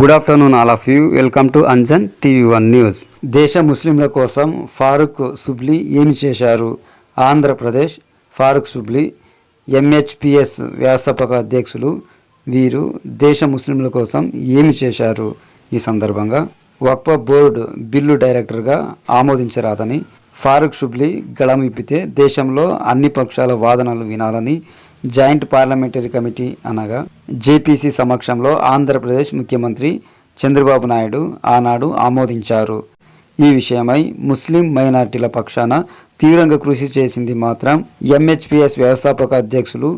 Good afternoon all of you. Welcome to Anjan TV one news. దేశ ముస్లింల కోసం ఫారూక్ షుబ్లీ ఏమి చేశారు? ఆంధ్రప్రదేశ్ ఫారూక్ షుబ్లీ ఎంహెచ్పిఎస్ వ్యవస్థాపక అధ్యక్షులు. వీరు దేశ ముస్లింల కోసం ఏమి చేశారు? ఈ సందర్భంగా వక్ఫ్ బోర్డు బిల్లు డైరెక్టర్గా ఆమోదించరాదని ఫారూక్ షుబ్లీ గళం విప్పితే దేశంలో అన్ని పక్షాల వాదనలు వినాలని జాయింట్ పార్లమెంటరీ కమిటీ అనగా జేపీసీ సమక్షంలో ఆంధ్రప్రదేశ్ ముఖ్యమంత్రి చంద్రబాబు నాయుడు ఆనాడు ఆమోదించారు. ఈ విషయమై ముస్లిం మైనార్టీల పక్షాన తీవ్రంగా కృషి చేసింది మాత్రం ఎంహెచ్పిఎస్ వ్యవస్థాపక అధ్యక్షులు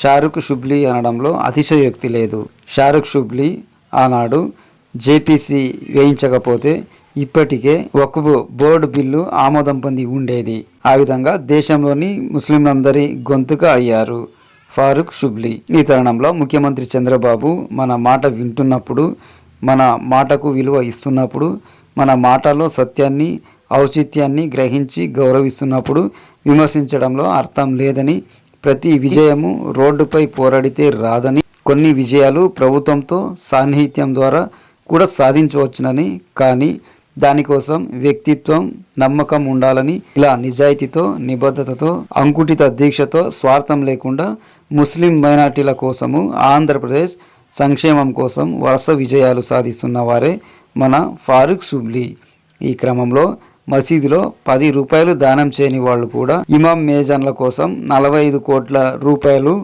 ఫారూక్ షుబ్లీ అనడంలో అతిశయోక్తి లేదు. ఫారూక్ షుబ్లీ ఆనాడు జేపీసీ వేయించకపోతే ఇప్పటికే వక్ఫ్ బోర్డు బిల్లు ఆమోదం పొంది ఉండేది. ఆ విధంగా దేశంలోని ముస్లింలందరి గొంతుక అయ్యారు ఫారూక్ షుబ్లీ. ఈ తరుణంలో ముఖ్యమంత్రి చంద్రబాబు మన మాట వింటున్నప్పుడు, మన మాటకు విలువ ఇస్తున్నప్పుడు, మన మాటలో సత్యాన్ని ఔచిత్యాన్ని గ్రహించి గౌరవిస్తున్నప్పుడు విమర్శించడంలో అర్థం లేదని, ప్రతి విజయము రోడ్డుపై పోరాడితే రాదని, కొన్ని విజయాలు ప్రభుత్వంతో సాన్నిహిత్యం ద్వారా కూడా సాధించవచ్చునని, కానీ దానికోసం వ్యక్తిత్వం నమ్మకం ఉండాలని, ఇలా నిజాయితీతో నిబద్ధతతో అంకుటిత దీక్షతో స్వార్థం లేకుండా ముస్లిం మైనార్టీల కోసము ఆంధ్రప్రదేశ్ సంక్షేమం కోసం వరుస విజయాలు సాధిస్తున్న వారే మన ఫారూక్ షుబ్లీ. ఈ క్రమంలో మసీదులో 10 రూపాయలు దానం చేయని వాళ్ళు కూడా ఇమాం మేజాన్ల కోసం 45 కోట్ల రూపాయలు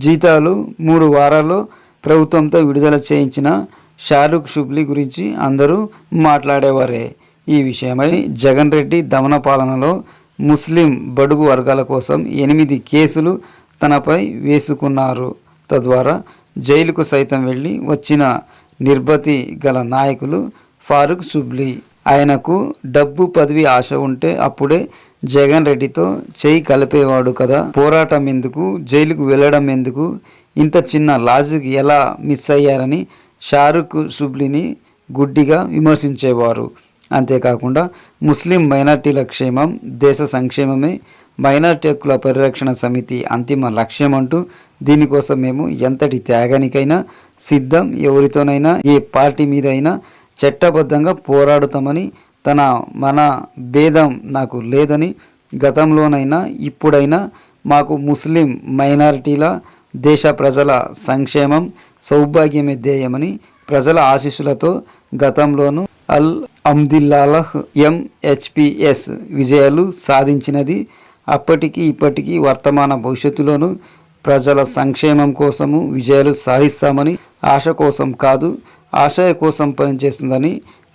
జీతాలు 3 వారాల్లో ప్రభుత్వంతో విడుదల చేయించిన ఫారూక్ షుబ్లీ గురించి అందరూ మాట్లాడేవారే. ఈ విషయమై జగన్ రెడ్డి దమన పాలనలో ముస్లిం బడుగు వర్గాల కోసం 8 కేసులు తనపై వేసుకున్నారు. తద్వారా జైలుకు సైతం వెళ్ళి వచ్చిన నిర్భతి గల నాయకులు ఫారూక్ షుబ్లీ. ఆయనకు డబ్బు పదవి ఆశ ఉంటే అప్పుడే జగన్ రెడ్డితో చేయి కలిపేవాడు కదా. పోరాటం ఎందుకు, జైలుకు వెళ్ళడం ఎందుకు, ఇంత చిన్న లాజిక్ ఎలా మిస్ అయ్యారని ఫారూక్ షుబ్లీని గుడ్డిగా విమర్శించేవారు. అంతేకాకుండా ముస్లిం మైనార్టీల క్షేమం, దేశ సంక్షేమమే మైనార్టీ హక్కుల పరిరక్షణ సమితి అంతిమ లక్ష్యం అంటూ, దీనికోసం మేము ఎంతటి త్యాగానికైనా సిద్ధం, ఎవరితోనైనా ఏ పార్టీ మీద అయినా చట్టబద్ధంగా పోరాడుతామని, మన భేదం నాకు లేదని, గతంలోనైనా ఇప్పుడైనా మాకు ముస్లిం మైనారిటీల దేశ ప్రజల సంక్షేమం సౌభాగ్యమే ధ్యేయమని ప్రజల ఆశీస్సులతో గతంలోనూ అల్ అమ్దిల్లాహ్ ఎంహెచ్పిఎస్ విజయాలు సాధించినది. అప్పటికి ఇప్పటికీ వర్తమాన భవిష్యత్తులోనూ ప్రజల సంక్షేమం కోసము విజయాలు సాధిస్తామని, ఆశ కోసం కాదు ఆశయ కోసం పనిచేస్తుందని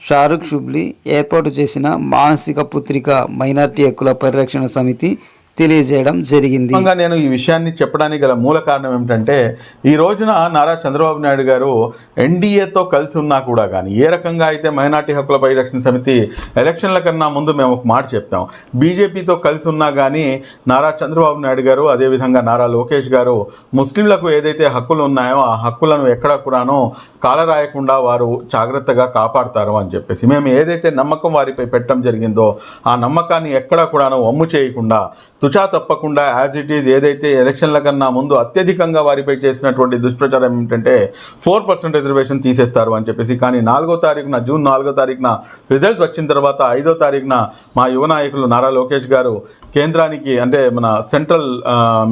ఫారూక్ షుబ్లీ ఏర్పాటు చేసిన మానసిక పుత్రిక మైనార్టీ హక్కుల పరిరక్షణ సమితి తెలియజేయడం జరిగింది. నేను ఈ విషయాన్ని చెప్పడానికి గల మూల కారణం ఏమిటంటే, ఈ రోజున నారా చంద్రబాబు నాయుడు గారు ఎన్డీఏతో కలిసి ఉన్నా కూడా కానీ ఏ రకంగా అయితే మైనార్టీ హక్కుల పరిరక్షణ సమితి ఎలక్షన్ల కన్నా ముందు మేము ఒక మాట చెప్పాం, బీజేపీతో కలిసి ఉన్నా కానీ నారా చంద్రబాబు నాయుడు గారు అదేవిధంగా నారా లోకేష్ గారు ముస్లింలకు ఏదైతే హక్కులు ఉన్నాయో ఆ హక్కులను ఎక్కడ కూడాను కాలరాయకుండా వారు జాగ్రత్తగా కాపాడతారు అని చెప్పేసి, మేము ఏదైతే నమ్మకం వారిపై పెట్టడం జరిగిందో ఆ నమ్మకాన్ని ఎక్కడా కూడాను వమ్ము చేయకుండా తుచా తప్పకుండా యాజ్ ఇట్ ఈజ్ ఏదైతే ఎలక్షన్ల కన్నా ముందు అత్యధికంగా వారిపై చేసినటువంటి దుష్ప్రచారం ఏమిటంటే 4% రిజర్వేషన్ తీసేస్తారు అని చెప్పేసి, కానీ జూన్ 4వ తారీఖున రిజల్ట్స్ వచ్చిన తర్వాత 5వ తారీఖున మా యువ నాయకులు నారా లోకేష్ గారు కేంద్రానికి, అంటే మన సెంట్రల్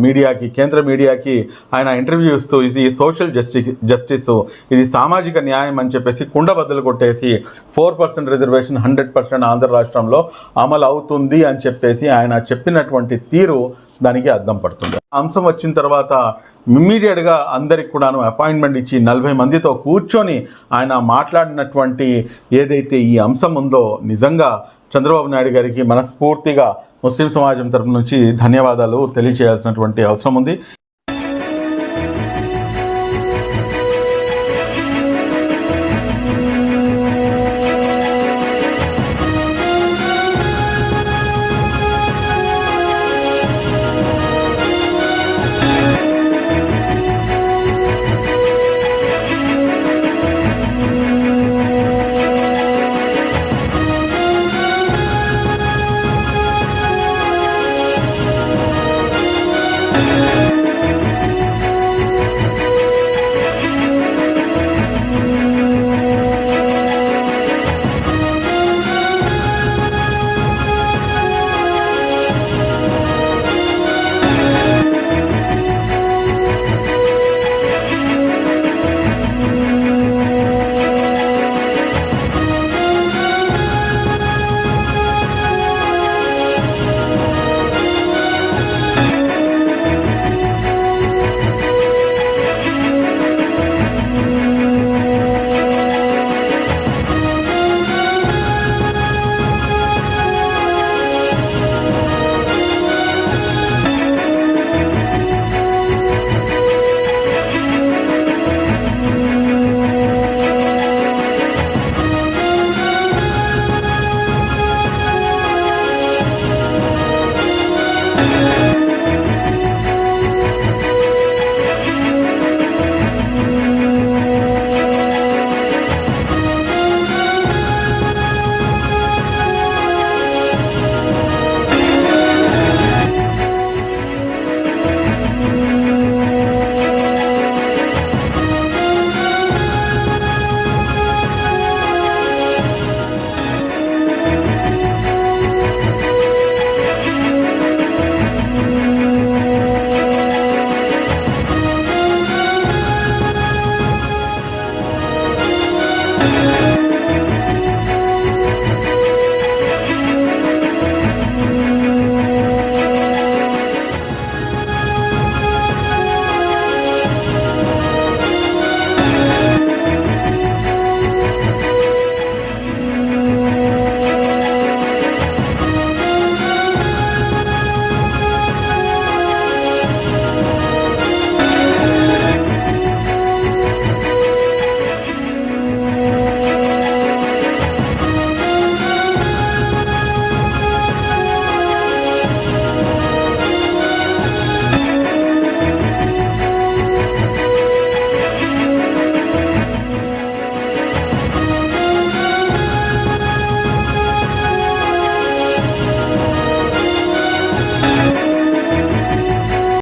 మీడియాకి, కేంద్ర మీడియాకి ఆయన ఇంటర్వ్యూ ఇస్తూ ఇది సోషల్ జస్టిస్, ఇది సామాజిక న్యాయం అని చెప్పేసి కుండబద్దలు కొట్టేసి 4% రిజర్వేషన్ 100% ఆంధ్ర రాష్ట్రంలో అమలు అవుతుంది అని చెప్పేసి ఆయన చెప్పినటువంటి తీరు దానికి అద్దం పడుతుంది. అంశం వచ్చిన తర్వాత ఇమ్మీడియట్గా అందరికి కూడాను అపాయింట్మెంట్ ఇచ్చి 40 మందితో కూర్చొని ఆయన మాట్లాడినటువంటి ఏదైతే ఈ అంశం ఉందో, నిజంగా చంద్రబాబు నాయుడు గారికి మనస్ఫూర్తిగా ముస్లిం సమాజం తరపు నుంచి ధన్యవాదాలు తెలియజేయాల్సినటువంటి అవసరం ఉంది.